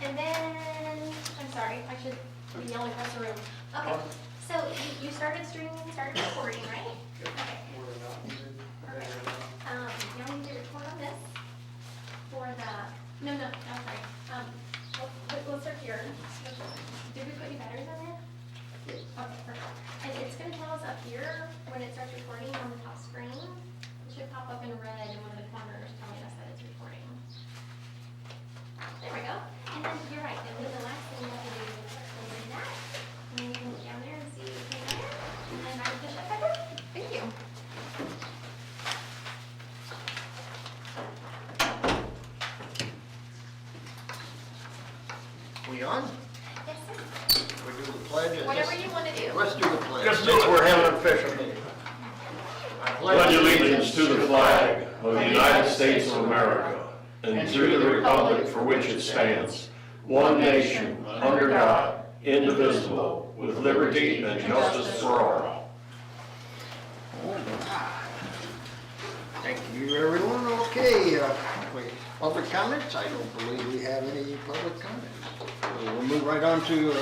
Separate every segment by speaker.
Speaker 1: And then, I'm sorry, I should be yelling across the room. Okay, so you started streaming, started recording, right? Okay. Perfect. You'll need to record on this for the, no, sorry. Let's start here. Did we put any batteries on there?
Speaker 2: Yes.
Speaker 1: Okay, perfect. And it's gonna tell us up here when it starts recording on the top screen. It should pop up in red in one of the corners telling us that it's recording. There we go. And then you're right, and then the last thing you have to do is open that. And then you can look down there and see what's in there. And then I can push it back up. Thank you.
Speaker 2: We on?
Speaker 1: Yes, sir.
Speaker 2: We do the pledge?
Speaker 1: Whatever you want to do.
Speaker 2: Let's do the pledge.
Speaker 3: Just do it. We're having an official meeting.
Speaker 2: I
Speaker 3: Pledge allegiance to the flag of the United States of America and to the republic for which it stands, one nation, under God, indivisible, with liberty and justice for all.
Speaker 2: Thank you, everyone. Okay, public comments? I don't believe we have any public comments. So we'll move right on to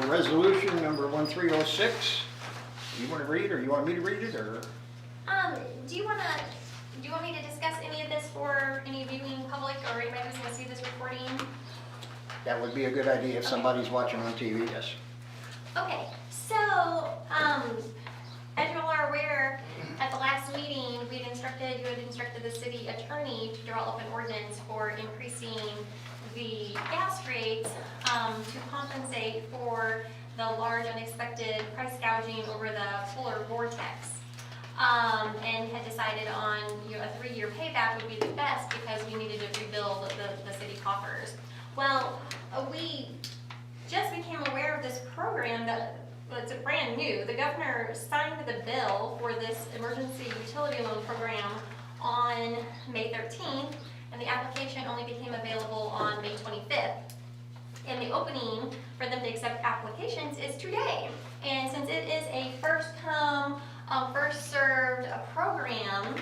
Speaker 2: resolution number 1306. You want to read, or you want me to read it, or?
Speaker 1: Do you want me to discuss any of this for any viewing public or anybody who's going to see this recording?
Speaker 2: That would be a good idea if somebody's watching on TV, yes.
Speaker 1: Okay, so, as you all are aware, at the last meeting, you had instructed the city attorney to draw up an ordinance for increasing the gas rates to compensate for the large unexpected price gouging over the polar vortex. And had decided on a 3-year payback would be the best because we needed to rebuild the city coffers. Well, we just became aware of this program that it's brand new. The governor signed the bill for this emergency utility loan program on May 13th, and the application only became available on May 25th. And the opening for them to accept applications is today. And since it is a first come, first served program,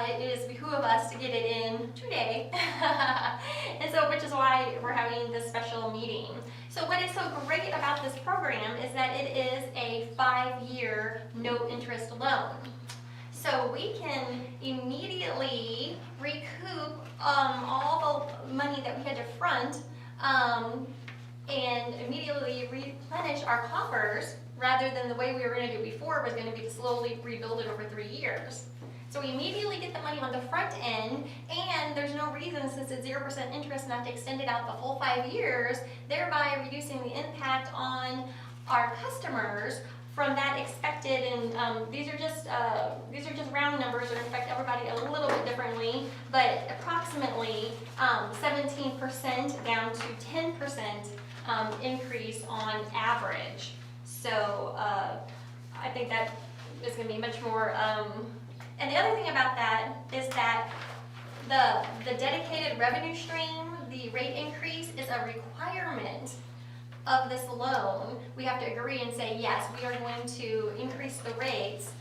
Speaker 1: it is behoove of us to get it in today. And so, which is why we're having this special meeting. So what is so great about this program is that it is a 5-year no interest loan. So we can immediately recoup all the money that we had to front and immediately replenish our coffers, rather than the way we were going to do before was going to be to slowly rebuild it over 3 years. So we immediately get the money on the front end, and there's no reason, since it's 0% interest, not to extend it out the whole 5 years, thereby reducing the impact on our customers from that expected. And these are just round numbers that affect everybody a little bit differently, but approximately 17% down to 10% increase on average. So I think that is going to be much more. And the other thing about that is that the dedicated revenue stream, the rate increase, is a requirement of this loan. We have to agree and say, yes, we are going to increase the rates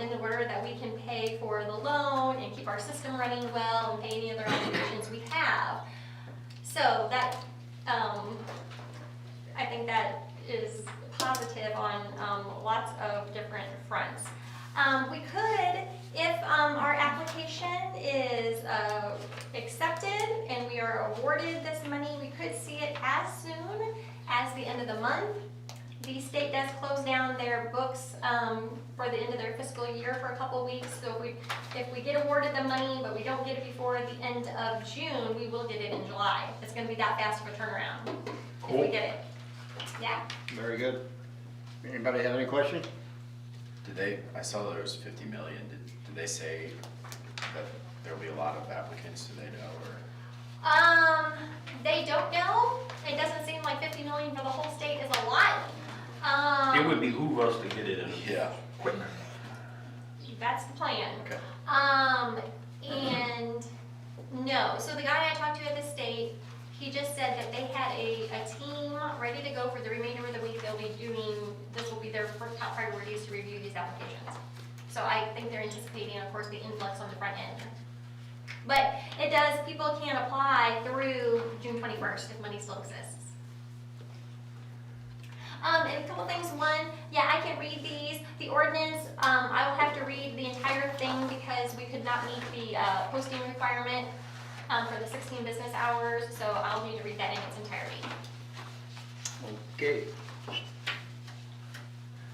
Speaker 1: in order that we can pay for the loan and keep our system running well and pay any other obligations we have. So that, I think that is positive on lots of different fronts. We could, if our application is accepted and we are awarded this money, we could see it as soon as the end of the month. The state does close down their books for the end of their fiscal year for a couple weeks. So if we get awarded the money, but we don't get it before the end of June, we will get it in July. It's going to be that fast of a turnaround if we get it. Yeah.
Speaker 2: Very good. Anybody have any questions?
Speaker 4: I saw there was 50 million. Did they say that there'll be a lot of applicants? Do they know, or?
Speaker 1: They don't know. It doesn't seem like 50 million for the whole state is a lot.
Speaker 3: It would behoove us to get it in
Speaker 4: Yeah.
Speaker 3: quicker.
Speaker 1: That's the plan.
Speaker 4: Okay.
Speaker 1: And no. So the guy I talked to at the state, he just said that they had a team ready to go for the remainder of the week. They'll be doing, this will be their first top priorities to review these applications. So I think they're anticipating, of course, the influx on the front end. But it does, people can apply through June 21st if money still exists. And a couple things. One, yeah, I can read these. The ordinance, I will have to read the entire thing because we could not meet the posting requirement for the 16 business hours, so I'll need to read that in its entirety.
Speaker 2: Okay,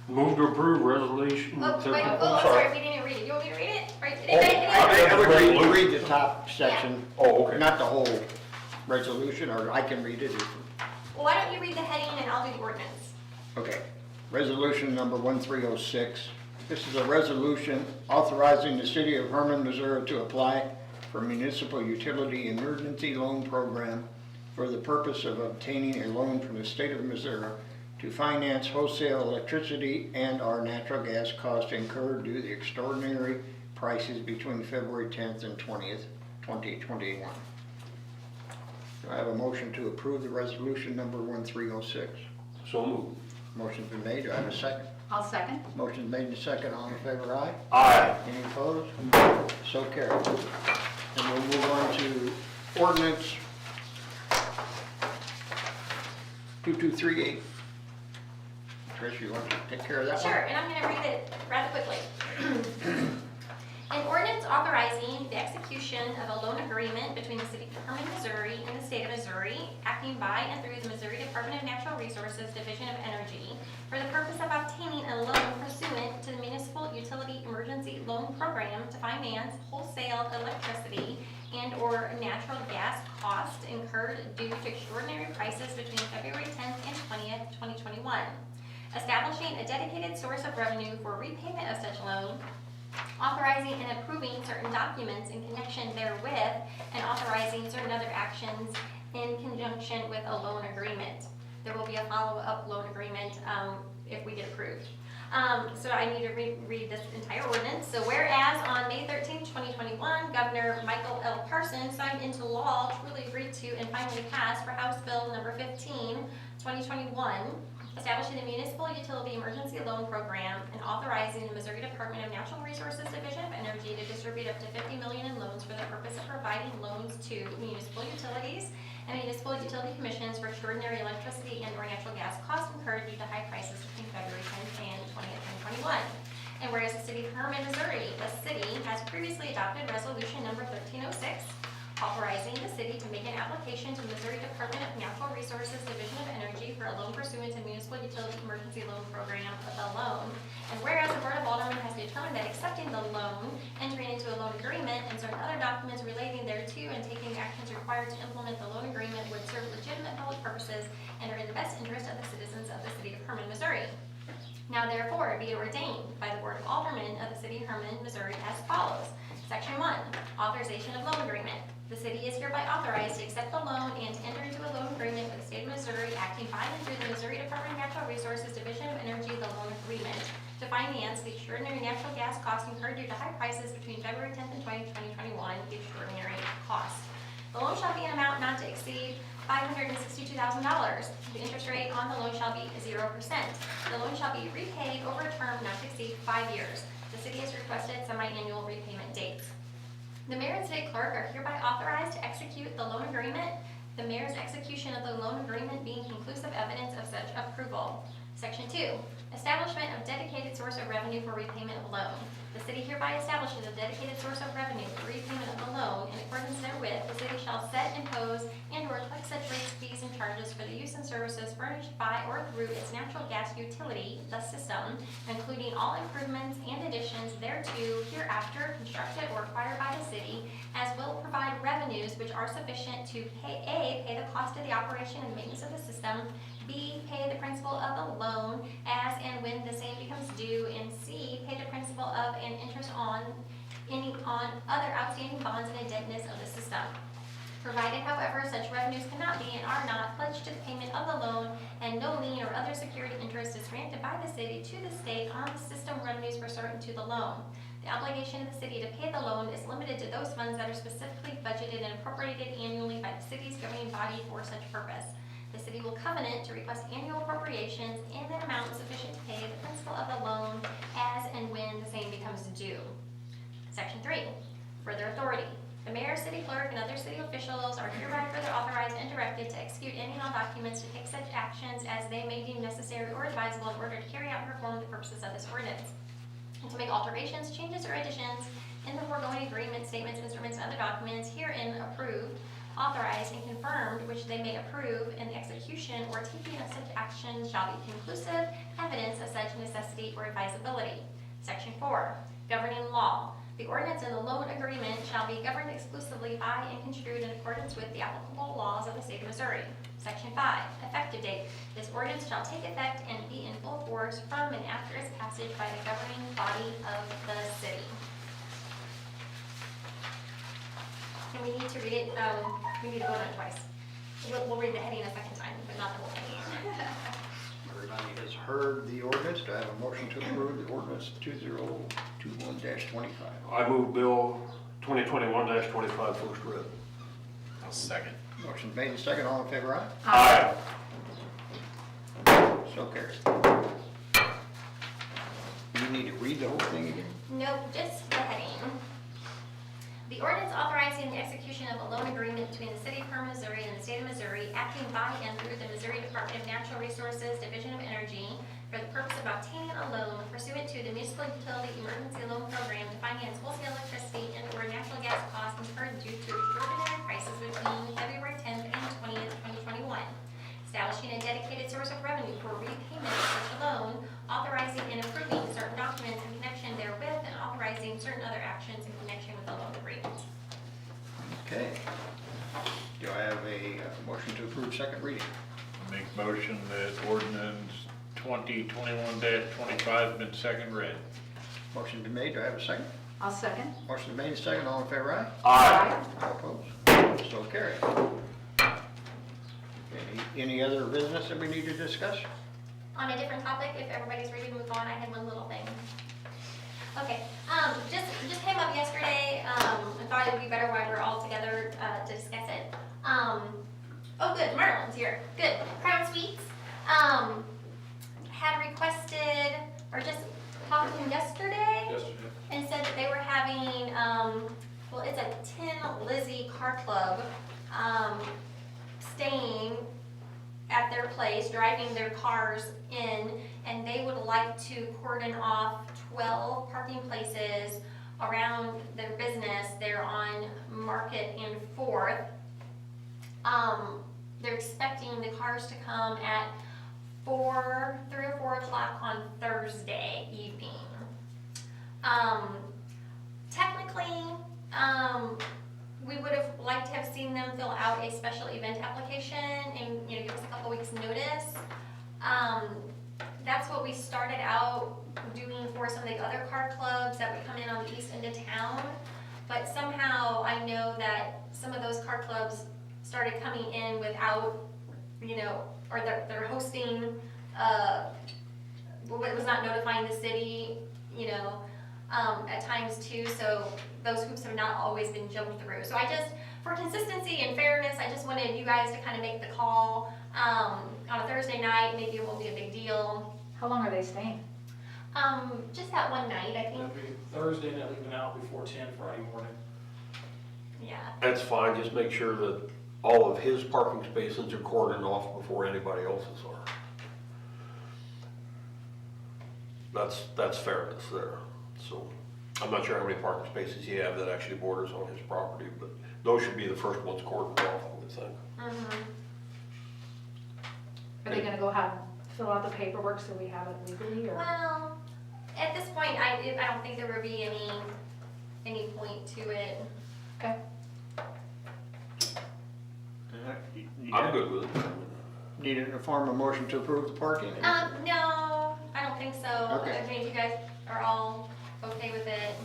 Speaker 3: Move to approve resolution.
Speaker 1: Oh, wait, I'm sorry, we didn't read it. You want me to read it? Right?
Speaker 2: I would read the top section,
Speaker 3: Oh, okay.
Speaker 2: not the whole resolution, or I can read it.
Speaker 1: Well, why don't you read the heading and I'll do the ordinance?
Speaker 2: Okay, resolution number 1306. This is a resolution authorizing the city of Hermann, Missouri to apply for municipal utility emergency loan program for the purpose of obtaining a loan from the state of Missouri to finance wholesale electricity and our natural gas costs incurred due to the extraordinary prices between February 10th and 20th, 2021. Do I have a motion to approve the resolution number 1306?
Speaker 3: So moved.
Speaker 2: Motion's been made, do I have a second?
Speaker 5: I'll second.
Speaker 2: Motion's made and second, all in favor, aye?
Speaker 3: Aye.
Speaker 2: Any opposed? So carried. And we'll move on to ordinance 2238. Trish, you want to take care of that one?
Speaker 1: Sure, and I'm going to read it rather quickly. An ordinance authorizing the execution of a loan agreement between the city of Hermann, Missouri and the state of Missouri, acting by and through the Missouri Department of Natural Resources Division of Energy, for the purpose of obtaining a loan pursuant to the Municipal Utility Emergency Loan Program to finance wholesale electricity and/or natural gas costs incurred due to extraordinary prices between February 10th and 20th, 2021. Establishing a dedicated source of revenue for repayment of such loan, authorizing and approving certain documents in connection therewith, and authorizing certain other actions in conjunction with a loan agreement. There will be a follow-up loan agreement if we get approved. So I need to read this entire ordinance. So whereas on May 13, 2021, Governor Michael L. Parsons signed into law, truly agreed to, and finally passed for House Bill number 15, 2021, establishing the Municipal Utility Emergency Loan Program and authorizing the Missouri Department of Natural Resources Division of Energy to distribute up to $50 million in loans for the purpose of providing loans to municipal utilities and municipal utility commissions for extraordinary electricity and/or natural gas costs incurred due to high prices between February 10th and 20th, 2021. And whereas the city of Hermann, Missouri, the city has previously adopted resolution number 1306, authorizing the city to make an application to the Missouri Department of Natural Resources Division of Energy for a loan pursuant to Municipal Utility Emergency Loan Program of the loan. And whereas the Board of Aldermen has determined that accepting the loan, entering into a loan agreement, and certain other documents relating thereto, and taking actions required to implement the loan agreement would serve legitimate public purposes and are in the best interest of the citizens of the city of Hermann, Missouri. Now therefore be it ordained by the Board of Aldermen of the city of Hermann, Missouri as follows. Section 1, authorization of loan agreement. The city is hereby authorized to accept the loan and to enter into a loan agreement with the state of Missouri, acting by and through the Missouri Department of Natural Resources Division of Energy, the loan agreement to finance the extraordinary natural gas costs incurred due to high prices between February 10th and 2021, the extraordinary costs. The loan shall be an amount not to exceed $562,000. The interest rate on the loan shall be 0%. The loan shall be repaid over a term not to exceed 5 years. The city has requested semi-annual repayment dates. The mayor and city clerk are hereby authorized to execute the loan agreement, the mayor's execution of the loan agreement being conclusive evidence of such approval. Section 2, establishment of dedicated source of revenue for repayment of loan. The city hereby establishes a dedicated source of revenue for repayment of the loan. In accordance therewith, the city shall set, impose, and/or collect such rates, fees, and charges for the use and services furnished by or through its natural gas utility, the system, including all improvements and additions thereto hereafter constructed or acquired by the city, as will provide revenues which are sufficient to pay the cost of the operation and maintenance of the system, B, pay the principal of the loan as and when the same becomes due, and C, pay the principal of and interest on other outstanding bonds and indebtedness of the system. Provided, however, such revenues cannot be and are not pledged to the payment of the loan, and no lien or other security interest is granted by the city to the state on the system revenues for certain to the loan. The obligation of the city to pay the loan is limited to those funds that are specifically budgeted and appropriated annually by the city's governing body for such purpose. The city will covenant to request annual appropriations in an amount sufficient to pay the principal of the loan as and when the same becomes due. Section 3, further authority. The mayor, city clerk, and other city officials are hereby further authorized and directed to execute any and all documents to take such actions as they may deem necessary or advisable in order to carry out and perform the purposes of this ordinance. And to make alterations, changes, or additions in the foregoing agreements, statements, instruments, and other documents herein approved, authorized, and confirmed, which they may approve, and the execution or taking of such action shall be conclusive evidence of such necessity or advisability. Section 4, governing law. The ordinance and the loan agreement shall be governed exclusively by and construed in accordance with the applicable laws of the state of Missouri. Section 5, effective date. This ordinance shall take effect and be in full force from and after its passage by the governing body of the city. And we need to read it, we need to vote on it twice. We'll read the heading a second time, but not the whole thing.
Speaker 2: Everybody has heard the ordinance. Do I have a motion to approve the ordinance 2021-25?
Speaker 3: I move Bill 2021-25 first read.
Speaker 4: I'll second.
Speaker 2: Motion made and second. All in favor, aye?
Speaker 3: Aye.
Speaker 2: So carried. You need to read the whole thing again?
Speaker 1: Nope, just the heading. The ordinance authorizing the execution of a loan agreement between the city of Hermann, Missouri and the state of Missouri, acting by and through the Missouri Department of Natural Resources, Division of Energy, for the purpose of obtaining a loan pursuant to the Municipal Utility Emergency Loan Program to finance wholesale electricity and or natural gas costs incurred due to extraordinary prices between February 10th and 20th, 2021. Establishing a dedicated source of revenue for repayment of such a loan, authorizing and approving certain documents in connection therewith, and authorizing certain other actions in connection with the loan agreement.
Speaker 2: Okay. Do I have a motion to approve second reading?
Speaker 5: Make motion that ordinance 2021-25 been second read.
Speaker 2: Motion been made. Do I have a second?
Speaker 6: I'll second.
Speaker 2: Motion made and second. All in favor, aye?
Speaker 3: Aye.
Speaker 2: All opposed? So carried. Any other business that we need to discuss?
Speaker 1: On a different topic, if everybody's ready to move on, I had one little thing. Okay, just came up yesterday, I thought it'd be better while we're all together, to discuss it. Oh good, Marlon's here, good. Crown Sweets, had requested, or just talked to him yesterday, and said that they were having, well, it's a Tin Lizzie Car Club, staying at their place, driving their cars in, and they would like to cordon off 12 parking places around their business. They're on Market and 4th. They're expecting the cars to come at 3 or 4 o'clock on Thursday evening. Technically, we would have liked to have seen them fill out a special event application and, give us a couple weeks notice. That's what we started out doing for some of the other car clubs that would come in on the east end of town. But somehow I know that some of those car clubs started coming in without, or they're hosting, was not notifying the city, at times too, so those hoops have not always been jumped through. So I just, for consistency and fairness, I just wanted you guys to kind of make the call on a Thursday night. Maybe it won't be a big deal.
Speaker 6: How long are they staying?
Speaker 1: Just that one night, I think.
Speaker 7: It'll be Thursday and they're leaving out before 10 Friday morning.
Speaker 1: Yeah.
Speaker 3: That's fine, just make sure that all of his parking spaces are cordoned off before anybody else's are. That's fairness there. So, I'm not sure how many parking spaces you have that actually borders on his property, but those should be the first ones cordoned off, I would think.
Speaker 1: Mm-hmm.
Speaker 6: Are they gonna go ahead and fill out the paperwork so we have it legally, or?
Speaker 1: Well, at this point, I don't think there would be any point to it.
Speaker 6: Okay.
Speaker 3: I'm good with it.
Speaker 2: Need it in the form of motion to approve the parking?
Speaker 1: No, I don't think so.
Speaker 2: Okay.
Speaker 1: I mean, if you guys are all okay with it,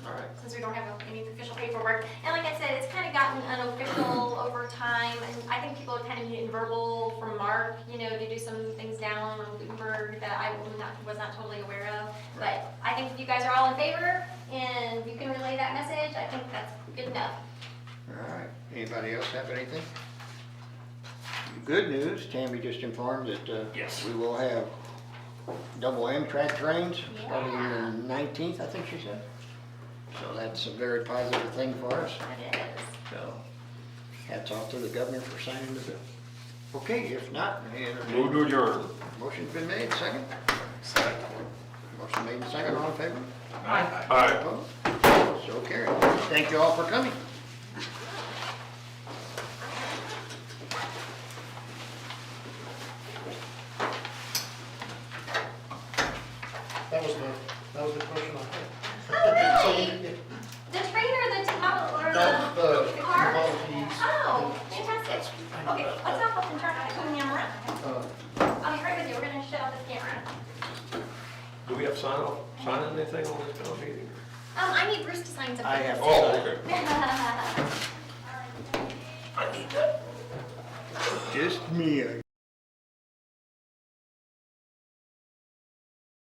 Speaker 2: All right.
Speaker 1: since we don't have any official paperwork. And like I said, it's kind of gotten unofficial over time, and I think people are kind of getting verbal from Mark, to do some things down on Gutenberg that I was not totally aware of. But I think if you guys are all in favor, and you can relay that message, I think that's good enough.
Speaker 2: All right. Anybody else have anything? Good news, Tammy just informed that
Speaker 3: Yes.
Speaker 2: we will have double Amtrak trains starting
Speaker 1: Yeah.
Speaker 2: on the 19th, I think she said. So that's a very positive thing for us.
Speaker 1: It is.
Speaker 2: So hats off to the governor for signing the bill. Okay, if not,
Speaker 3: Move to adjourn.
Speaker 2: motion's been made, second. Motion made, second, all in favor?
Speaker 3: Aye.
Speaker 2: Opposed? So carried. Thank you all for coming.
Speaker 8: That was the question I had.
Speaker 1: Hi. The trainer, the model, or
Speaker 8: That's
Speaker 1: the car?
Speaker 8: Model Ts.
Speaker 1: Oh, fantastic. Okay, let's hop up and turn the camera. I'll be right with you. We're gonna shut off the camera.
Speaker 3: Do we have sign anything on this town meeting?
Speaker 1: I need Bruce to sign something.
Speaker 2: I have to
Speaker 3: Oh,
Speaker 2: sign.
Speaker 3: okay. I need that.
Speaker 2: Just me,